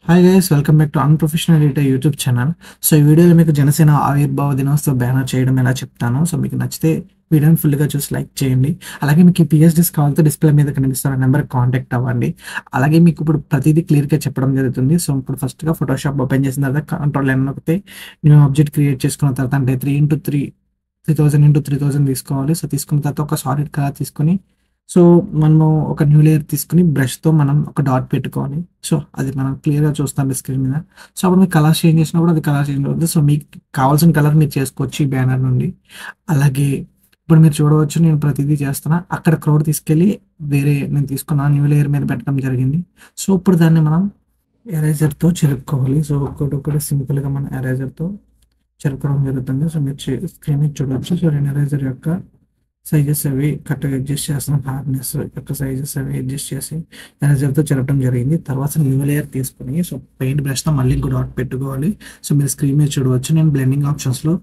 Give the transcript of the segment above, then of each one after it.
Hi guys, welcome back to unprofessional editor YouTube channel. So, ఈ వీడియోలో మీకు జనసేన ఆవిర్భావ దినోత్సవ బ్యానర్ చేయడం ఎలా చెప్తాను. సో, మీకు నచ్చితే వీడియోని ఫుల్‌గా చూసి లైక్ చేయండి. అలాగే మీకు ఈ పీఎస్‌డీస్ కావాలంటే డిస్‌ప్లే మీద కనిపిస్తున్న నెంబర్‌కి కాంటాక్ట్ అవ్వండి. అలాగే మీకు ఇప్పుడు ప్రతీదీ క్లియర్‌గా చెప్పడం జరుగుతుంది. సో, ఇప్పుడు ఫస్ట్‌గా ఫోటోషాప్ ఓపెన్ చేసిన తర్వాత కంట్రోల్ ఎన్ నొక్కితే న్యూ ఆబ్జెక్ట్ క్రియేట్ చేసుకున్న తర్వాత అంటే 3000 తీసుకోవాలి. సో, తీసుకున్న తర్వాత ఒక సాలిడ్ కలర్ తీసుకొని సో, మనము ఒక న్యూ లేయర్ తీసుకొని బ్రష్‌తో మనం ఒక డాట్ పెట్టుకోవాలి. సో, అది మనం క్లియర్‌గా చూస్తాం స్క్రీన్ మీద. సో, అప్పుడు మీరు కలర్ చేంజ్ చేసినప్పుడు అది కలర్ చేంజ్ అవుద్ది. సో, మీకు కావాల్సిన కలర్ మీరు చేసుకోవచ్చు ఈ బ్యానర్ నుండి. అలాగే ఇప్పుడు మీరు చూడవచ్చు నేను ప్రతిదీ చేస్తున్నా. అక్కడ క్రౌడ్ తీసుకెళ్ళి నేను తీసుకున్న న్యూ లేయర్ మీద పెట్టడం జరిగింది. సో, ఇప్పుడు దాన్ని మనం ఎరేజర్‌తో చెరుపుకోవాలి. సో, ఒక్కొక్కటి సింపుల్‌గా మనం ఎరేజర్‌తో చెరపడం జరుగుతుంది. సో, మీరు స్క్రీన్ మీద చూడవచ్చు. సో, నేను ఎరేజర్ యొక్క సైజెస్ అవి కరెక్ట్‌గా అడ్జస్ట్ చేస్తున్నాం. హార్డ్‌నెస్ యొక్క సైజెస్ అవి అడ్జస్ట్ చేసి ఎరేజర్‌తో చెరపడం జరిగింది. తర్వాత న్యూ లేయర్ తీసుకొని సో, పెయింట్ బ్రష్‌తో మళ్ళీ ఇంకో డాట్ పెట్టుకోవాలి. సో, మీరు స్క్రీన్ మీద చూడవచ్చు. నేను బ్లెండింగ్ ఆప్షన్స్‌లో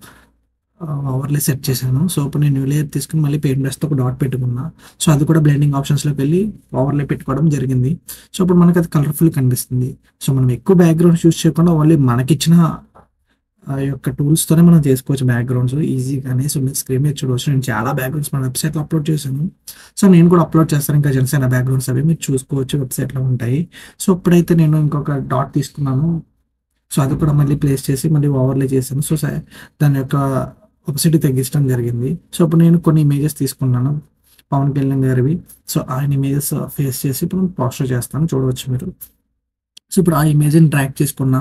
ఓవర్‌లే సెట్ చేశాను. సో, ఇప్పుడు నేను న్యూ లేయర్ తీసుకొని మళ్ళీ పెయింట్ బ్రష్‌తో ఒక డాట్ పెట్టుకున్నా. సో, అది కూడా బ్లెండింగ్ ఆప్షన్స్‌లోకి వెళ్ళి ఓవర్‌లే పెట్టుకోవడం జరిగింది. సో, ఇప్పుడు మనకి అది కలర్‌ఫుల్ కనిపిస్తుంది. సో, మనం ఎక్కువ బ్యాక్‌గ్రౌండ్స్ యూజ్ చేయకుండా ఓన్లీ మనకిచ్చిన ఆ యొక్క టూల్స్‌తోనే మనం చేసుకోవచ్చు బ్యాక్‌గ్రౌండ్స్ ఈజీగానే. సో, మీరు స్క్రీన్ మీద చూడవచ్చు. నేను చాలా బ్యాక్‌గ్రౌండ్స్ మన వెబ్‌సైట్‌లో అప్‌లోడ్ చేశాను. సో, నేను కూడా అప్‌లోడ్ చేస్తాను. ఇంకా జనసేన బ్యాక్‌గ్రౌండ్స్ అవి మీరు చూసుకోవచ్చు వెబ్‌సైట్‌లో ఉంటాయి. సో, ఇప్పుడైతే నేను ఇంకొక డాట్ తీసుకున్నాను. సో, అది కూడా మళ్ళీ ప్లేస్ చేసి మళ్ళీ ఓవర్‌లే చేశాను. సో, దాని యొక్క ఒపెసిటీ తగ్గించడం జరిగింది. సో, ఇప్పుడు నేను కొన్ని ఇమేజెస్ తీసుకున్నాను. పవన్ కళ్యాణ్ గారివి. సో, ఆయన ఇమేజెస్ ఫేస్ చేసి ఇప్పుడు పోస్టర్ చేస్తాను చూడవచ్చు మీరు. సో, ఇప్పుడు ఆ ఇమేజ్‌ని డ్రాగ్ చేసుకున్న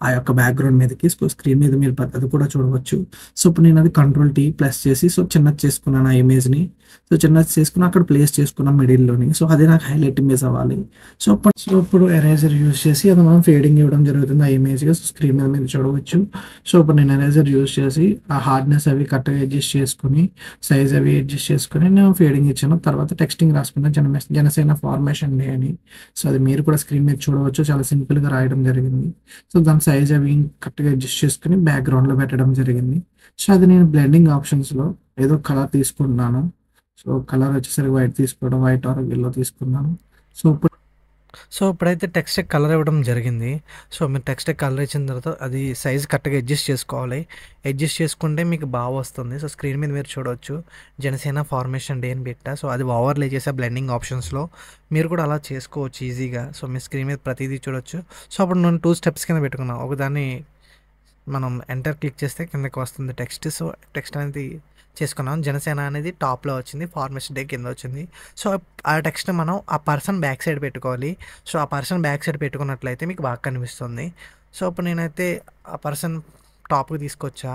ఆ యొక్క బ్యాక్‌గ్రౌండ్ మీదకి స్క్రీన్ మీద మీరు అది కూడా చూడవచ్చు. సో, ఇప్పుడు నేను అది కంట్రోల్ టీ ప్లస్ చేసి సో, చిన్నది చేసుకున్నాను ఆ ఇమేజ్‌ని. సో, చిన్నది చేసుకొని అక్కడ ప్లేస్ చేసుకున్నాం మిడిల్‌లోని. సో, అది నాకు హైలైట్ ఇమేజ్ అవ్వాలి. ఇప్పుడు ఎరేజర్ యూజ్ చేసి అది మనం ఫేడింగ్ ఇవ్వడం జరుగుతుంది ఆ ఇమేజ్‌గా. సో, స్క్రీన్ మీద మీరు చూడవచ్చు. సో, ఇప్పుడు నేను ఎరేజర్ యూజ్ చేసి ఆ హార్డ్‌నెస్ అవి కరెక్ట్‌గా అడ్జస్ట్ చేసుకొని, సైజ్ అవి అడ్జస్ట్ చేసుకొని నేను ఫేడింగ్ ఇచ్చాను. తర్వాత టెక్స్టింగ్ రాసుకున్నాను జనసేన ఫార్మేషన్ డే అని. సో, అది మీరు కూడా స్క్రీన్ మీద చూడవచ్చు. చాలా సింపుల్‌గా రాయడం జరిగింది. సో, దాని సైజ్ అవి కరెక్ట్‌గా అడ్జస్ట్ చేసుకొని బ్యాక్‌గ్రౌండ్‌లో పెట్టడం జరిగింది. సో, అది నేను బ్లెండింగ్ ఆప్షన్స్‌లో ఏదో కలర్ తీసుకుంటున్నాను. సో, కలర్ వచ్చేసరికి వైట్ తీసుకోవడం, వైట్ ఆర్ యెల్లో తీసుకున్నాను. సో, ఇప్పుడైతే టెక్స్ట్‌కి కలర్ ఇవ్వడం జరిగింది. సో, మీరు టెక్స్ట్‌కి కలర్ ఇచ్చిన తర్వాత అది సైజ్ కరెక్ట్‌గా అడ్జస్ట్ చేసుకోవాలి. అడ్జస్ట్ చేసుకుంటే మీకు బాగా వస్తుంది. సో, స్క్రీన్ మీద మీరు చూడవచ్చు. జనసేన ఫార్మేషన్ డే అని పెట్టా. సో, అది ఓవర్‌లే చేసా బ్లెండింగ్ ఆప్షన్స్‌లో. మీరు కూడా అలా చేసుకోవచ్చు ఈజీగా. సో, మీ స్క్రీన్ మీద ప్రతిదీ చూడొచ్చు. సో, అప్పుడు నేను 2 స్టెప్స్ కింద పెట్టుకున్నా. ఒకదాన్ని మనం ఎంటర్ క్లిక్ చేస్తే కిందకి వస్తుంది టెక్స్ట్. సో, టెక్స్ట్ అనేది చేసుకున్నాం. జనసేన అనేది టాప్‌లో వచ్చింది. ఫార్మేషన్ డే కింద వచ్చింది. సో, ఆ టెక్స్ట్ మనం ఆ పర్సన్ బ్యాక్ సైడ్ పెట్టుకోవాలి. సో, ఆ పర్సన్ బ్యాక్ సైడ్ పెట్టుకున్నట్లయితే మీకు బాగా కనిపిస్తుంది. సో, ఇప్పుడు నేనైతే ఆ పర్సన్ టాప్‌కి తీసుకొచ్చా.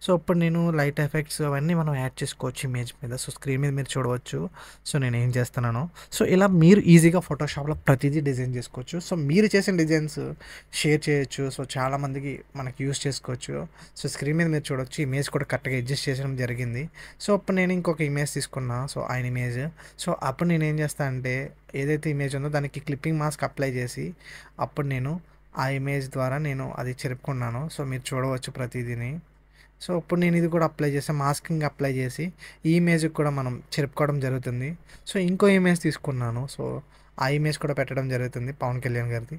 సో, ఇప్పుడు నేను లైట్ ఎఫెక్ట్స్ అవన్నీ మనం యాడ్ చేసుకోవచ్చు ఇమేజ్ మీద. సో, స్క్రీన్ మీద మీరు చూడవచ్చు. సో, నేనేం చేస్తున్నానో. సో, ఇలా మీరు ఈజీగా ఫోటోషాప్‌లో ప్రతిదీ డిజైన్ చేసుకోవచ్చు. సో, మీరు చేసిన డిజైన్స్ షేర్ చేయొచ్చు. సో, చాలామందికి మనకి యూజ్ చేసుకోవచ్చు. సో, స్క్రీన్ మీద మీరు చూడొచ్చు. ఇమేజ్ కూడా కరెక్ట్‌గా అడ్జస్ట్ చేయడం జరిగింది. సో, అప్పుడు నేను ఇంకొక ఇమేజ్ తీసుకున్నా. సో, ఆయన ఇమేజ్. సో, అప్పుడు నేనేం చేస్తా అంటే ఏదైతే ఇమేజ్ ఉందో దానికి క్లిప్పింగ్ మాస్క్ అప్లై చేసి అప్పుడు నేను ఆ ఇమేజ్ ద్వారా నేను అది చెరుపుకున్నాను. సో, మీరు చూడవచ్చు ప్రతిదీని. సో, ఇప్పుడు నేను ఇది కూడా అప్లై చేసా. మాస్కింగ్ అప్లై చేసి ఈ ఇమేజ్‌కి కూడా మనం చెరుపుకోవడం జరుగుతుంది. సో, ఇంకో ఇమేజ్ తీసుకున్నాను. సో, ఆ ఇమేజ్ కూడా పెట్టడం జరుగుతుంది పవన్ కళ్యాణ్ గారిది.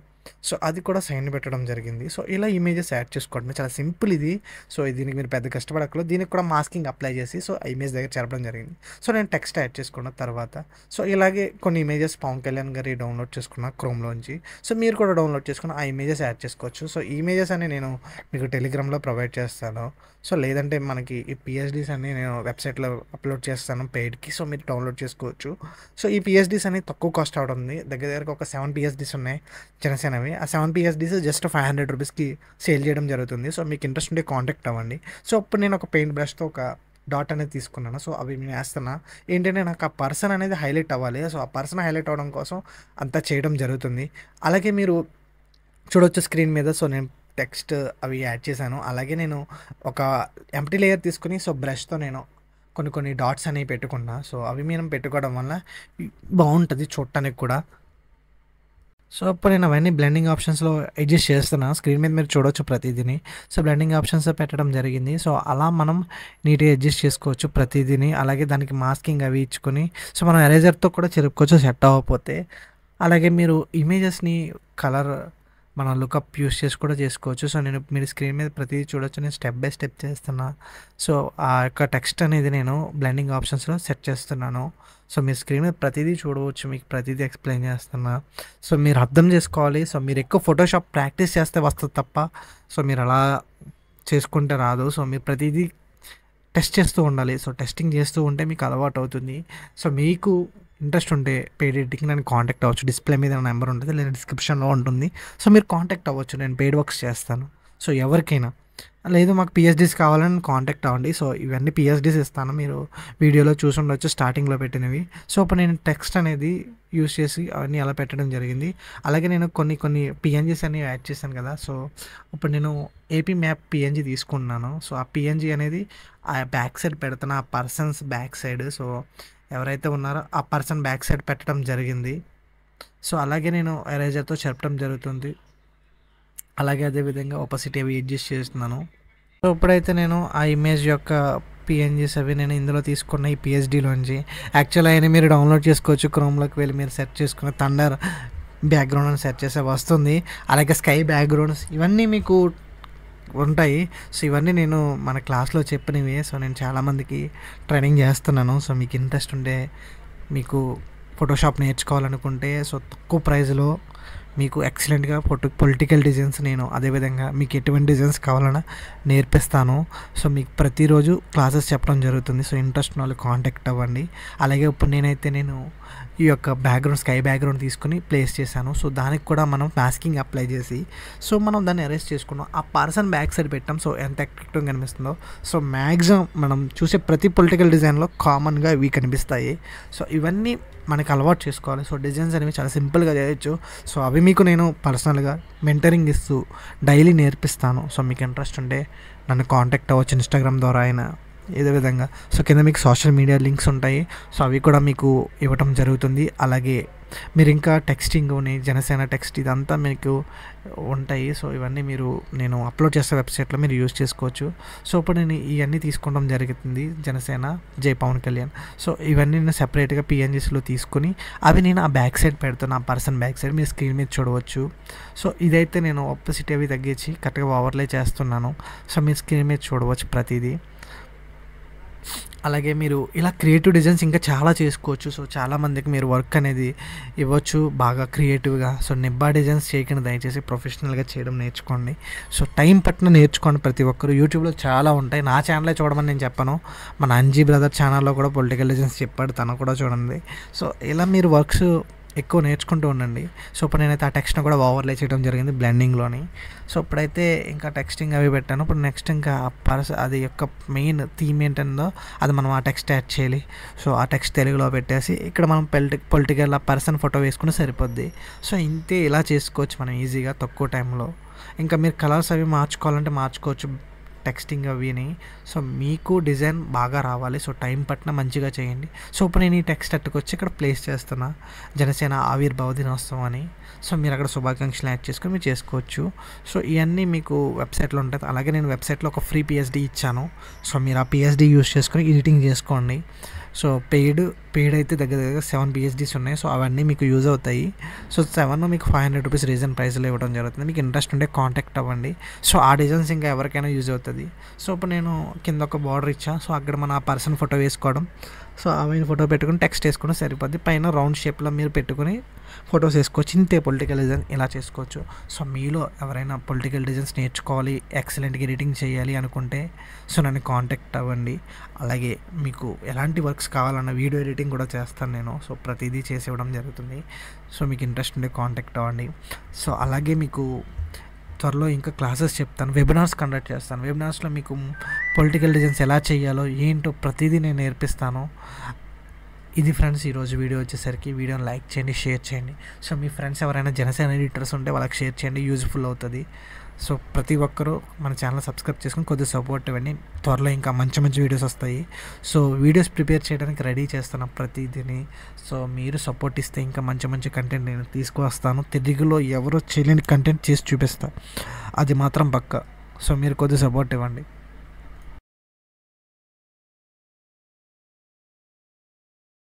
సో, అది కూడా సైన్ పెట్టడం జరిగింది. సో, ఇలా ఇమేజెస్ యాడ్ చేసుకోవడమే చాలా సింపుల్ ఇది. సో, దీనికి మీరు పెద్ద కష్టపడక్కర్లేదు. దీనికి కూడా మాస్కింగ్ అప్లై చేసి సో, ఆ ఇమేజ్ దగ్గర చెరపడం జరిగింది. సో, నేను టెక్స్ట్ యాడ్ చేసుకున్న తర్వాత సో, ఇలాగే కొన్ని ఇమేజెస్ పవన్ కళ్యాణ్ గారివి డౌన్లోడ్ చేసుకున్నా క్రోమ్‌లోంచి. సో, మీరు కూడా డౌన్లోడ్ చేసుకొని ఆ ఇమేజెస్ యాడ్ చేసుకోవచ్చు. సో, ఈ ఇమేజెస్ అన్ని నేను మీకు టెలిగ్రామ్‌లో ప్రొవైడ్ చేస్తాను. సో, లేదంటే మనకి ఈ పీఎస్‌డీస్ అన్నీ నేను వెబ్‌సైట్‌లో అప్‌లోడ్ చేస్తాను పెయిడ్‌కి. సో, మీరు డౌన్లోడ్ చేసుకోవచ్చు. సో, ఈ పీఎస్‌డీస్ అనేవి తక్కువ కాస్ట్ అవడంది. దగ్గరగా ఒక 7 పీఎస్‌డీస్ ఉన్నాయి జనసేనవి. ఆ 7 పీఎస్‌డీస్ జస్ట్ ₹500కి సేల్ చేయడం జరుగుతుంది. సో, మీకు ఇంట్రెస్ట్ ఉంటే కాంటాక్ట్ అవ్వండి. సో, ఇప్పుడు నేను ఒక పెయింట్ బ్రష్‌తో ఒక డాట్ అనేది తీసుకున్నాను. సో, అవి నేను వేస్తున్నా. ఏంటంటే నాకు ఆ పర్సన్ అనేది హైలైట్ అవ్వాలి. సో, ఆ పర్సన్ హైలైట్ అవ్వడం కోసం అంతా చేయడం జరుగుతుంది. అలాగే మీరు చూడొచ్చు స్క్రీన్ మీద. సో, నేను టెక్స్ట్ అవి యాడ్ చేశాను. అలాగే నేను ఒక ఎంప్టీ లేయర్ తీసుకొని సో, బ్రష్‌తో నేను కొన్ని డాట్స్ అనేవి పెట్టుకున్నా. సో, అవి మనం పెట్టుకోవడం వల్ల బావుంటది చూడటానికి కూడా. సో, ఇప్పుడు నేను అవన్నీ బ్లెండింగ్ ఆప్షన్స్‌లో అడ్జస్ట్ చేస్తున్నా. స్క్రీన్ మీద మీరు చూడొచ్చు ప్రతీదీని. సో, బ్లెండింగ్ ఆప్షన్స్ పెట్టడం జరిగింది. సో, అలా మనం నీట్‌గా అడ్జస్ట్ చేసుకోవచ్చు ప్రతీదీని. అలాగే దానికి మాస్కింగ్ అవి ఇచ్చుకొని సో, మనం ఎరేజర్‌తో కూడా చెరుపుకోవచ్చు సెట్ అవ్వకపోతే. అలాగే మీరు ఇమేజెస్‌ని కలర్ మనం లుకప్ యూస్ చేసి కూడా చేసుకోవచ్చు. సో నేను మీరు స్క్రీన్ మీద ప్రతిదీ చూడొచ్చు. నేను స్టెప్ బై స్టెప్ చేస్తున్నా. సో ఆ యొక్క టెక్స్ట్ అనేది నేను బ్లెండింగ్ ఆప్షన్స్లో సెట్ చేస్తున్నాను. సో మీరు స్క్రీన్ మీద ప్రతిదీ చూడవచ్చు. మీకు ప్రతిదీ ఎక్స్ప్లెయిన్ చేస్తున్నా. సో మీరు అర్థం చేసుకోవాలి. సో మీరు ఎక్కువ ఫోటోషాప్ ప్రాక్టీస్ చేస్తే వస్తుంది తప్ప సో మీరు అలా చేసుకుంటే రాదు. సో మీరు ప్రతిదీ టెస్ట్ చేస్తూ ఉండాలి. సో టెస్టింగ్ చేస్తూ ఉంటే మీకు అలవాటు అవుతుంది. సో మీకు ఇంట్రెస్ట్ ఉంటే పెయిడ్ ఎడిటింగ్ నన్ను కాంటాక్ట్ అవ్వచ్చు. డిస్ప్లే మీద నా నెంబర్ ఉంటుంది లేదా డిస్క్రిప్షన్లో ఉంటుంది. సో మీరు కాంటాక్ట్ అవ్వచ్చు. నేను పెయిడ్ వర్క్స్ చేస్తాను. సో ఎవరికైనా లేదు మాకు పిహెచ్డీస్ కావాలని కాంటాక్ట్ అవ్వండి. సో ఇవన్నీ పిహెచ్డీస్ ఇస్తాను. మీరు వీడియోలో చూసి ఉండొచ్చు స్టార్టింగ్లో పెట్టినవి. సో ఇప్పుడు నేను టెక్స్ట్ అనేది యూస్ చేసి అవన్నీ అలా పెట్టడం జరిగింది. అలాగే నేను కొన్ని పిఎన్జీస్ అన్ని యాడ్ చేశాను కదా. సో ఇప్పుడు నేను ఏపీ మ్యాప్ పిఎన్జీ తీసుకున్నాను. సో ఆ పిఎన్జీ అనేది ఆ బ్యాక్ సైడ్ పెడుతున్న ఆ పర్సన్స్ బ్యాక్ సైడ్. సో ఎవరైతే ఉన్నారో ఆ పర్సన్ బ్యాక్ సైడ్ పెట్టడం జరిగింది. సో అలాగే నేను ఎరేజర్తో చెప్పడం జరుగుతుంది. అలాగే అదేవిధంగా ఒపాసిటీ అవి అడ్జస్ట్ చేస్తున్నాను. సో ఇప్పుడైతే నేను ఆ ఇమేజ్ యొక్క పిఎన్జీస్ అవి నేను ఇందులో తీసుకున్న ఈ పిహెచ్డీలోంచి యాక్చువల్ అయినా మీరు డౌన్లోడ్ చేసుకోవచ్చు. క్రోమ్లోకి వెళ్ళి మీరు సెర్చ్ చేసుకున్న థండర్ బ్యాక్గ్రౌండ్ అని సెర్చ్ చేస్తే వస్తుంది. అలాగే స్కై బ్యాక్గ్రౌండ్స్ ఇవన్నీ మీకు ఉంటాయి. సో ఇవన్నీ నేను మన క్లాస్లో చెప్పినవి. సో నేను చాలామందికి ట్రైనింగ్ చేస్తున్నాను. సో మీకు ఇంట్రెస్ట్ ఉంటే మీకు ఫోటోషాప్ నేర్చుకోవాలనుకుంటే సో తక్కువ ప్రైస్లో మీకు ఎక్సలెంట్గా పొలిటికల్ డిజైన్స్ నేను అదేవిధంగా మీకు ఎటువంటి డిజైన్స్ కావాలన్నా నేర్పిస్తాను. సో మీకు ప్రతిరోజు క్లాసెస్ చెప్పడం జరుగుతుంది. సో ఇంట్రెస్ట్ ఉన్న వాళ్ళు కాంటాక్ట్ అవ్వండి. అలాగే ఇప్పుడు నేను ఈ యొక్క బ్యాక్గ్రౌండ్ స్కై బ్యాక్గ్రౌండ్ తీసుకుని ప్లేస్ చేశాను. సో దానికి కూడా మనం మాస్కింగ్ అప్లై చేసి సో మనం దాన్ని అరెస్ట్ చేసుకున్నాం. ఆ పర్సన్ బ్యాక్ సైడ్ పెట్టాం. సో ఎంత అట్రాక్టివ్గా కనిపిస్తుందో. సో మ్యాక్సిమం మనం చూసే ప్రతి పొలిటికల్ డిజైన్లో కామన్గా ఇవి కనిపిస్తాయి. సో ఇవన్నీ మనకు అలవాటు చేసుకోవాలి. సో డిజైన్స్ అనేవి చాలా సింపుల్గా చేయొచ్చు. సో అవి మీకు నేను పర్సనల్గా మెంటరింగ్ ఇస్తూ డైలీ నేర్పిస్తాను. సో మీకు ఇంట్రెస్ట్ ఉంటే నన్ను కాంటాక్ట్ అవ్వచ్చు ఇన్స్టాగ్రామ్ ద్వారా అయినా ఏదో విధంగా. సో కింద మీకు సోషల్ మీడియా లింక్స్ ఉంటాయి. సో అవి కూడా మీకు ఇవ్వటం జరుగుతుంది. అలాగే మీరు ఇంకా టెక్స్టింగ్ జనసేన టెక్స్ట్ ఇదంతా మీకు ఉంటాయి. సో ఇవన్నీ నేను అప్లోడ్ చేసే వెబ్సైట్లో మీరు యూజ్ చేసుకోవచ్చు. సో ఇప్పుడు నేను ఇవన్నీ తీసుకోవడం జరుగుతుంది. జనసేన జై పవన్ కళ్యాణ్. సో ఇవన్నీ నేను సెపరేట్గా పిఎన్జీస్లో తీసుకుని అవి నేను ఆ బ్యాక్ సైడ్ పెడుతున్నా. ఆ పర్సన్ బ్యాక్ సైడ్ మీరు స్క్రీన్ మీద చూడవచ్చు. సో ఇదైతే నేను ఒపాసిటీ అవి తగ్గించి కరెక్ట్గా ఓవర్లే చేస్తున్నాను. సో మీరు స్క్రీన్ మీద చూడవచ్చు ప్రతిదీ. అలాగే మీరు ఇలా క్రియేటివ్ డిజైన్స్ ఇంకా చాలా చేసుకోవచ్చు. సో చాలామందికి మీరు వర్క్ అనేది ఇవ్వచ్చు బాగా క్రియేటివ్గా. సో నిబ్బా డిజైన్స్ చేయకుండా దయచేసి ప్రొఫెషనల్గా చేయడం నేర్చుకోండి. సో టైం పట్టిన నేర్చుకోండి. ప్రతి ఒక్కరు యూట్యూబ్లో చాలా ఉంటాయి. నా ఛానలే చూడమని నేను చెప్పను. మన అంజీ బ్రదర్ ఛానల్లో కూడా పొలిటికల్ డిజైన్స్ చెప్పాడు, తను కూడా చూడండి. సో ఇలా మీరు వర్క్స్ ఎక్కువ నేర్చుకుంటూ ఉండండి. సో ఇప్పుడు నేనైతే ఆ టెక్స్ట్ని కూడా ఓవర్లే చేయడం జరిగింది బ్లెండింగ్లోని. సో ఇప్పుడైతే ఇంకా టెక్స్టింగ్ అవి పెట్టాను. ఇప్పుడు నెక్స్ట్ ఇంకా అది యొక్క మెయిన్ థీమ్ ఏంటందో అది మనం ఆ టెక్స్ట్ యాడ్ చేయాలి. సో ఆ టెక్స్ట్ తెలుగులో పెట్టేసి ఇక్కడ మనం పొలిటికల్ ఆ పర్సన్ ఫోటో వేసుకుని సరిపోద్ది. సో ఇంతే ఇలా చేసుకోవచ్చు మనం ఈజీగా తక్కువ టైంలో. ఇంకా మీరు కలర్స్ అవి మార్చుకోవాలంటే మార్చుకోవచ్చు టెక్స్టింగ్ అవిని. సో మీకు డిజైన్ బాగా రావాలి. సో టైం పట్టిన మంచిగా చేయండి. సో ఇప్పుడు నేను ఈ టెక్స్ట్ అట్టుకొచ్చి ఇక్కడ ప్లేస్ చేస్తున్నా జనసేన ఆవిర్భావ దినోత్సవం అని. సో మీరు అక్కడ శుభాకాంక్షలు యాడ్ చేసుకొని మీరు చేసుకోవచ్చు. సో ఇవన్నీ మీకు వెబ్సైట్లో ఉంటుంది. అలాగే నేను వెబ్సైట్లో ఒక ఫ్రీ పిహెచ్డీ ఇచ్చాను. సో మీరు ఆ పిహెచ్డీ యూస్ చేసుకొని ఎడిటింగ్ చేసుకోండి. సో పెయిడ్ అయితే దగ్గర 7 పిహెచ్డీస్ ఉన్నాయి. సో అవన్నీ మీకు యూజ్ అవుతాయి. సో 7 మీకు 500 రూపీస్ రీజన్ ప్రైస్లో ఇవ్వడం జరుగుతుంది. మీకు ఇంట్రెస్ట్ ఉంటే కాంటాక్ట్ అవ్వండి. సో ఆ డిజైన్స్ ఇంకా ఎవరికైనా యూజ్ అవుతుంది. సో ఇప్పుడు నేను కింద ఒక బార్డర్ ఇచ్చా. సో అక్కడ మన ఆ పర్సన్ ఫోటో వేసుకోవడం. సో ఆమె ఫోటో పెట్టుకుని టెక్స్ట్ వేసుకుని సరిపోద్ది. పైన రౌండ్ షేప్లో మీరు పెట్టుకుని ఫొటోస్ వేసుకోవచ్చు. ఇంతే పొలిటికల్ డిజైన్ ఇలా చేసుకోవచ్చు. సో మీలో ఎవరైనా పొలిటికల్ డిజైన్స్ నేర్చుకోవాలి, ఎక్సలెంట్గా ఎడిటింగ్ చేయాలి అనుకుంటే సో నన్ను కాంటాక్ట్ అవ్వండి. అలాగే మీకు ఎలాంటి వర్క్స్ కావాలన్న వీడియో ఎడిటింగ్ కూడా చేస్తాను నేను. సో ప్రతిదీ చేసి ఇవ్వడం జరుగుతుంది. సో మీకు ఇంట్రెస్ట్ ఉంటే కాంటాక్ట్ అవ్వండి. సో అలాగే మీకు త్వరలో ఇంకా క్లాసెస్ చెప్తాను, వెబినార్స్ కండక్ట్ చేస్తాను. వెబినార్స్లో మీకు పొలిటికల్ డిజైన్స్ ఎలా చేయాలో ఏంటో ప్రతిదీ నేను నేర్పిస్తాను. ఇది ఫ్రెండ్స్ ఈరోజు వీడియో వచ్చేసరికి. వీడియోని లైక్ చేయండి, షేర్ చేయండి. సో మీ ఫ్రెండ్స్ ఎవరైనా జనసేన ఎడిటర్స్ ఉంటే వాళ్ళకి షేర్ చేయండి, యూజ్ఫుల్ అవుతుంది. సో ప్రతి ఒక్కరూ మన ఛానల్ సబ్స్క్రైబ్ చేసుకొని కొద్దిగా సపోర్ట్ ఇవ్వండి. త్వరలో ఇంకా మంచి వీడియోస్ వస్తాయి. సో వీడియోస్ ప్రిపేర్ చేయడానికి రెడీ చేస్తున్నాను ప్రతిదీని. సో మీరు సపోర్ట్ ఇస్తే ఇంకా మంచి కంటెంట్ నేను తీసుకువస్తాను. తెలుగులో ఎవరో చేయలేని కంటెంట్ చేసి చూపిస్తాను, అది మాత్రం పక్కా. సో మీరు కొద్దిగా సపోర్ట్ ఇవ్వండి.